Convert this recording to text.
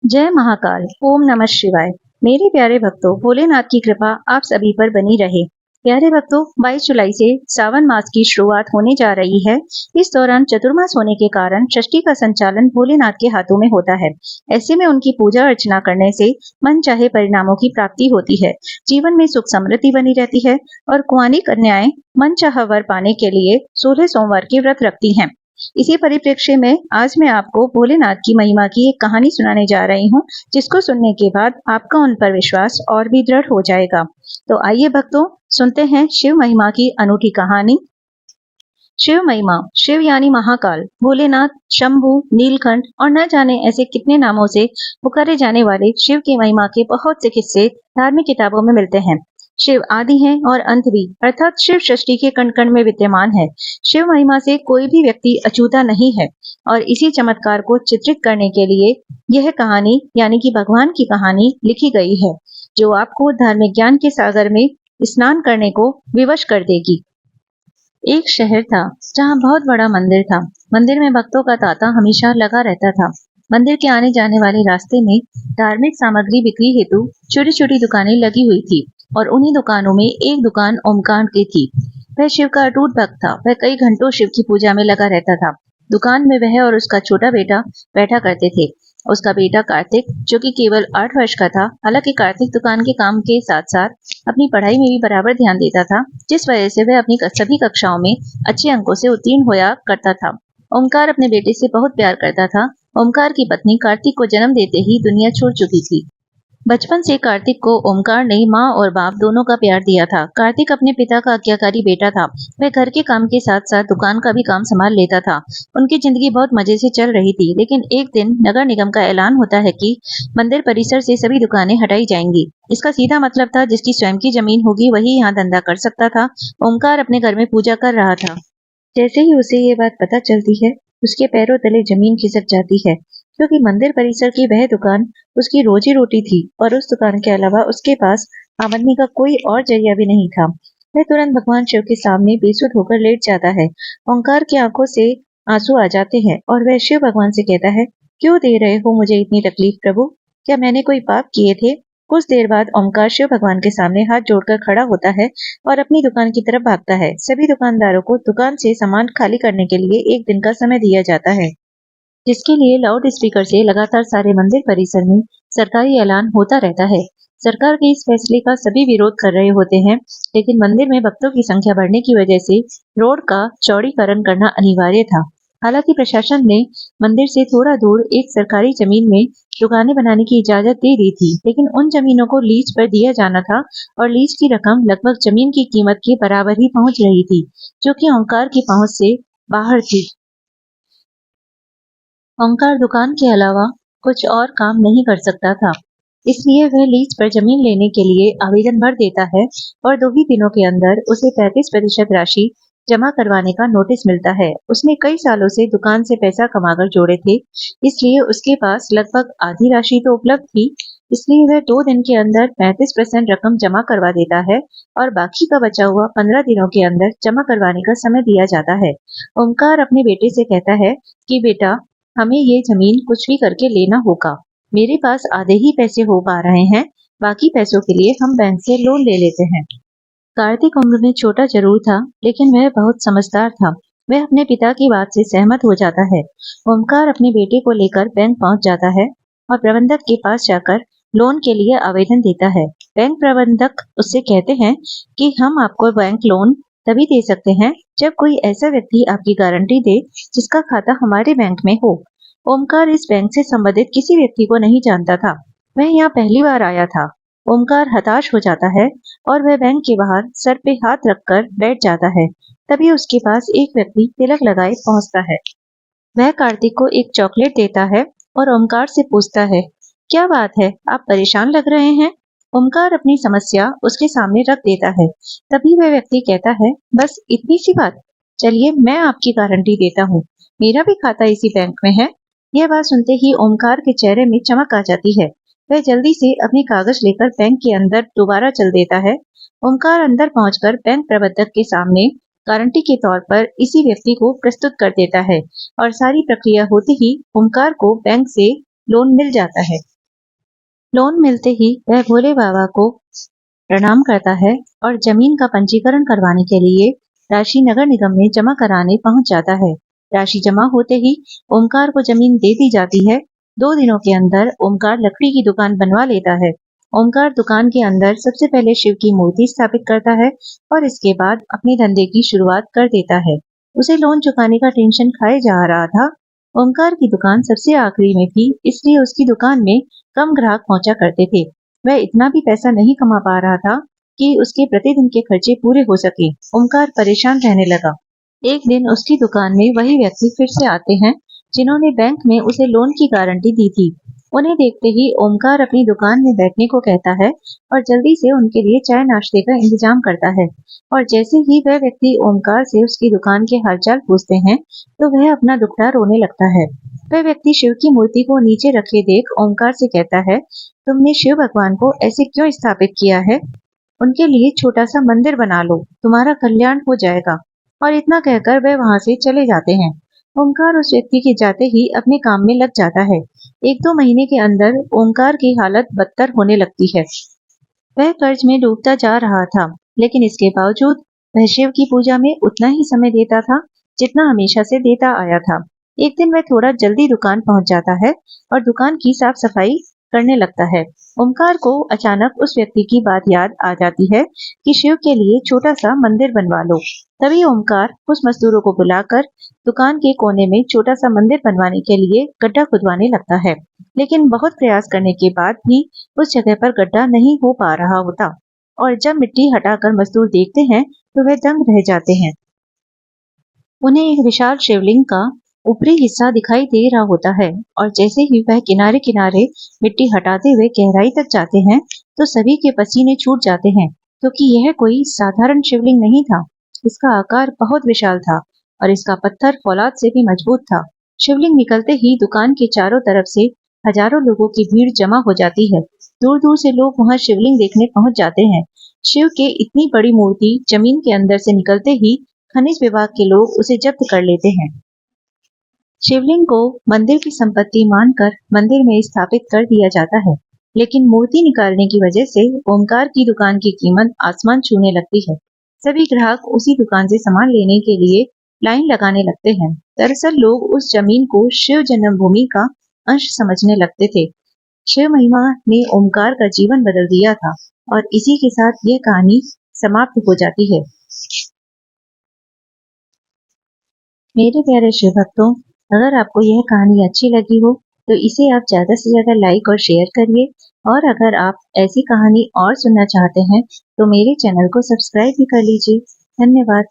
जय महाकाल। ओम नमः शिवाय। मेरे प्यारे भक्तों, भोलेनाथ की कृपा आप सभी पर बनी रहे। प्यारे भक्तों, 22 जुलाई से सावन मास की शुरुआत होने जा रही है। इस दौरान चतुर्मास होने के कारण षष्ठी का संचालन भोलेनाथ के हाथों में होता है। ऐसे में उनकी पूजा अर्चना करने से मन चाहे परिणामों की प्राप्ति होती है, जीवन में सुख समृद्धि बनी रहती है और कुंवारी कन्याएं मन चाहा वर पाने के लिए 16 सोमवार के व्रत रखती हैं। इसी परिप्रेक्ष्य में आज मैं आपको भोलेनाथ की महिमा की एक कहानी सुनाने जा रही हूँ, जिसको सुनने के बाद आपका उन पर विश्वास और भी दृढ़ हो जाएगा। तो आइए भक्तों, सुनते हैं शिव महिमा की अनूठी कहानी। शिव महिमा। शिव यानी महाकाल, भोलेनाथ, शंभु, नीलकंठ और न जाने ऐसे कितने नामों से पुकारे जाने वाले शिव की महिमा के बहुत से किस्से धार्मिक किताबों में मिलते हैं। शिव आदि हैं और अंत भी, अर्थात शिव सृष्टि के कण कण में विद्यमान है। शिव महिमा से कोई भी व्यक्ति अछूता नहीं है और इसी चमत्कार को चित्रित करने के लिए यह कहानी यानी कि भगवान की कहानी लिखी गई है, जो आपको धार्मिक ज्ञान के सागर में स्नान करने को विवश कर देगी। एक शहर था जहाँ बहुत बड़ा मंदिर था। मंदिर में भक्तों का तांता हमेशा लगा रहता था। मंदिर के आने जाने वाले रास्ते में धार्मिक सामग्री बिक्री हेतु छोटी छोटी दुकानें लगी हुई थी और उन्हीं दुकानों में एक दुकान ओमकार की थी। वह शिव का अटूट भक्त था। वह कई घंटों शिव की पूजा में लगा रहता था। दुकान में वह और उसका छोटा बेटा बैठा करते थे। उसका बेटा कार्तिक, जो कि केवल 8 वर्ष का था, हालांकि कार्तिक दुकान के काम के साथ साथ अपनी पढ़ाई में भी बराबर ध्यान देता था, जिस वजह से वह अपनी सभी कक्षाओं में अच्छे अंकों से उत्तीर्ण होया करता था। ओमकार अपने बेटे से बहुत प्यार करता था। ओमकार की पत्नी कार्तिक को जन्म देते ही दुनिया छोड़ चुकी थी। बचपन से कार्तिक को ओमकार ने माँ और बाप दोनों का प्यार दिया था। कार्तिक अपने पिता का आज्ञाकारी बेटा था। वह घर के काम के साथ साथ दुकान का भी काम संभाल लेता था। उनकी जिंदगी बहुत मजे से चल रही थी, लेकिन एक दिन नगर निगम का ऐलान होता है कि मंदिर परिसर से सभी दुकानें हटाई जाएंगी। इसका सीधा मतलब था, जिसकी स्वयं की जमीन होगी वही यहाँ धंधा कर सकता था। ओमकार अपने घर में पूजा कर रहा था। जैसे ही उसे ये बात पता चलती है, उसके पैरों तले जमीन खिसक जाती है, क्योंकि मंदिर परिसर की वह दुकान उसकी रोजी रोटी थी और उस दुकान के अलावा उसके पास आमदनी का कोई और जरिया भी नहीं था। वह तुरंत भगवान शिव के सामने बेसुध होकर लेट जाता है। ओंकार की आंखों से आंसू आ जाते हैं और वह शिव भगवान से कहता है, क्यों दे रहे हो मुझे इतनी तकलीफ प्रभु? क्या मैंने कोई पाप किए थे? कुछ देर बाद ओंकार शिव भगवान के सामने हाथ जोड़कर खड़ा होता है और अपनी दुकान की तरफ भागता है। सभी दुकानदारों को दुकान से सामान खाली करने के लिए एक दिन का समय दिया जाता है, जिसके लिए लाउड स्पीकर से लगातार सारे मंदिर परिसर में सरकारी ऐलान होता रहता है। सरकार के इस फैसले का सभी विरोध कर रहे होते हैं, लेकिन मंदिर में भक्तों की संख्या बढ़ने की वजह से रोड का चौड़ीकरण करना अनिवार्य था। हालांकि प्रशासन ने मंदिर से थोड़ा दूर एक सरकारी जमीन में दुकानें बनाने की इजाजत दे दी थी, लेकिन उन जमीनों को लीज पर दिया जाना था और लीज की रकम लगभग जमीन की कीमत के बराबर ही पहुंच रही थी, जो कि ओंकार की पहुंच से बाहर थी। ओंकार दुकान के अलावा कुछ और काम नहीं कर सकता था, इसलिए वह लीज पर जमीन लेने के लिए आवेदन भर देता है और 2 ही दिनों के अंदर उसे 35% राशि जमा करवाने का नोटिस मिलता है। उसने कई सालों से दुकान से पैसा कमाकर जोड़े थे, इसलिए उसके पास लगभग आधी राशि तो उपलब्ध थी। इसलिए वह 2 दिन के अंदर 35% रकम जमा करवा देता है और बाकी का बचा हुआ 15 दिनों के अंदर जमा करवाने का समय दिया जाता है। ओंकार अपने बेटे से कहता है कि बेटा, हमें ये जमीन कुछ भी करके लेना होगा। मेरे पास आधे ही पैसे हो पा रहे हैं, बाकी पैसों के लिए हम बैंक से लोन ले लेते हैं। कार्तिक उम्र में छोटा जरूर था, लेकिन वह बहुत समझदार था। वह अपने पिता की बात से सहमत हो जाता है। ओमकार अपने बेटे को लेकर बैंक पहुंच जाता है और प्रबंधक के पास जाकर लोन के लिए आवेदन देता है। बैंक प्रबंधक उससे कहते हैं कि हम आपको बैंक लोन तभी दे सकते हैं जब कोई ऐसा व्यक्ति आपकी गारंटी दे जिसका खाता हमारे बैंक में हो। ओमकार इस बैंक से संबंधित किसी व्यक्ति को नहीं जानता था। वह यहाँ पहली बार आया था। ओमकार हताश हो जाता है और वह बैंक के बाहर सर पे हाथ रखकर बैठ जाता है। तभी उसके पास एक व्यक्ति तिलक लगाए पहुंचता है। वह कार्तिक को एक चॉकलेट देता है और ओमकार से पूछता है, क्या बात है, आप परेशान लग रहे हैं? ओमकार अपनी समस्या उसके सामने रख देता है। तभी वह व्यक्ति कहता है, बस इतनी सी बात, चलिए मैं आपकी गारंटी देता हूँ, मेरा भी खाता इसी बैंक में है। यह बात सुनते ही ओमकार के चेहरे में चमक आ जाती है। वह जल्दी से अपने कागज लेकर बैंक के अंदर दोबारा चल देता है। ओमकार अंदर पहुंचकर बैंक प्रबंधक के सामने गारंटी के तौर पर इसी व्यक्ति को प्रस्तुत कर देता है और सारी प्रक्रिया होते ही ओमकार को बैंक से लोन मिल जाता है। लोन मिलते ही वह भोले बाबा को प्रणाम करता है और जमीन का पंजीकरण करवाने के लिए राशि नगर निगम में जमा कराने पहुंच जाता है। राशि जमा होते ही ओमकार को जमीन दे दी जाती है। 2 दिनों के अंदर ओमकार लकड़ी की दुकान बनवा लेता है। ओमकार दुकान के अंदर सबसे पहले शिव की मूर्ति स्थापित करता है और इसके बाद अपने धंधे की शुरुआत कर देता है। उसे लोन चुकाने का टेंशन खाए जा रहा था। ओमकार की दुकान सबसे आखिरी में थी, इसलिए उसकी दुकान में कम ग्राहक पहुंचा करते थे। वह इतना भी पैसा नहीं कमा पा रहा था कि उसके प्रतिदिन के खर्चे पूरे हो सके। ओमकार परेशान रहने लगा। एक दिन उसकी दुकान में वही व्यक्ति फिर से आते हैं जिन्होंने बैंक में उसे लोन की गारंटी दी थी। उन्हें देखते ही ओमकार अपनी दुकान में बैठने को कहता है और जल्दी से उनके लिए चाय नाश्ते का इंतजाम करता है। और जैसे ही वह व्यक्ति ओमकार से उसकी दुकान के हालचाल पूछते हैं तो वह अपना दुखड़ा रोने लगता है। वह व्यक्ति शिव की मूर्ति को नीचे रखे देख ओमकार से कहता है, तुमने शिव भगवान को ऐसे क्यों स्थापित किया है? उनके लिए छोटा सा मंदिर बना लो, तुम्हारा कल्याण हो जाएगा। और इतना कहकर वह वहां से चले जाते हैं। ओमकार उस व्यक्ति के जाते ही अपने काम में लग जाता है। 1-2 महीने के अंदर ओमकार की हालत बदतर होने लगती है। वह कर्ज में डूबता जा रहा था, लेकिन इसके बावजूद वह शिव की पूजा में उतना ही समय देता था जितना हमेशा से देता आया था। एक दिन वह थोड़ा जल्दी दुकान पहुंच जाता है और दुकान की साफ सफाई करने लगता है। ओमकार को अचानक उस व्यक्ति की बात याद आ जाती है कि शिव के लिए छोटा सा मंदिर बनवा लो। तभी ओमकार उस मजदूरों को बुलाकर दुकान के कोने में छोटा सा मंदिर बनवाने के लिए गड्ढा खुदवाने लगता है। लेकिन बहुत प्रयास करने के बाद भी उस जगह पर गड्ढा नहीं हो पा रहा होता और जब मिट्टी हटाकर मजदूर देखते हैं तो वह दंग रह जाते हैं। उन्हें एक विशाल शिवलिंग का ऊपरी हिस्सा दिखाई दे रहा होता है और जैसे ही वह किनारे किनारे मिट्टी हटाते हुए गहराई तक जाते हैं तो सभी के पसीने छूट जाते हैं, क्योंकि यह कोई साधारण शिवलिंग नहीं था। इसका आकार बहुत विशाल था और इसका पत्थर फौलाद से भी मजबूत था। शिवलिंग निकलते ही दुकान के चारों तरफ से हजारों लोगों की भीड़ जमा हो जाती है। दूर दूर से लोग वहां शिवलिंग देखने पहुंच जाते हैं। शिव के इतनी बड़ी मूर्ति जमीन के अंदर से निकलते ही खनिज विभाग के लोग उसे जब्त कर लेते हैं। शिवलिंग को मंदिर की संपत्ति मानकर मंदिर में स्थापित कर दिया जाता है, लेकिन मूर्ति निकालने की वजह से ओमकार की दुकान की कीमत आसमान छूने लगती है। सभी ग्राहक उसी दुकान से सामान लेने के लिए लाइन लगाने लगते हैं। दरअसल लोग उस जमीन को शिव जन्मभूमि का अंश समझने लगते थे। शिव महिमा ने ओमकार का जीवन बदल दिया था और इसी के साथ यह कहानी समाप्त हो जाती है। मेरे प्यारे शिव भक्तों, अगर आपको यह कहानी अच्छी लगी हो तो इसे आप ज्यादा से ज्यादा लाइक और शेयर करिए। और अगर आप ऐसी कहानी और सुनना चाहते हैं तो मेरे चैनल को सब्सक्राइब भी कर लीजिए। धन्यवाद।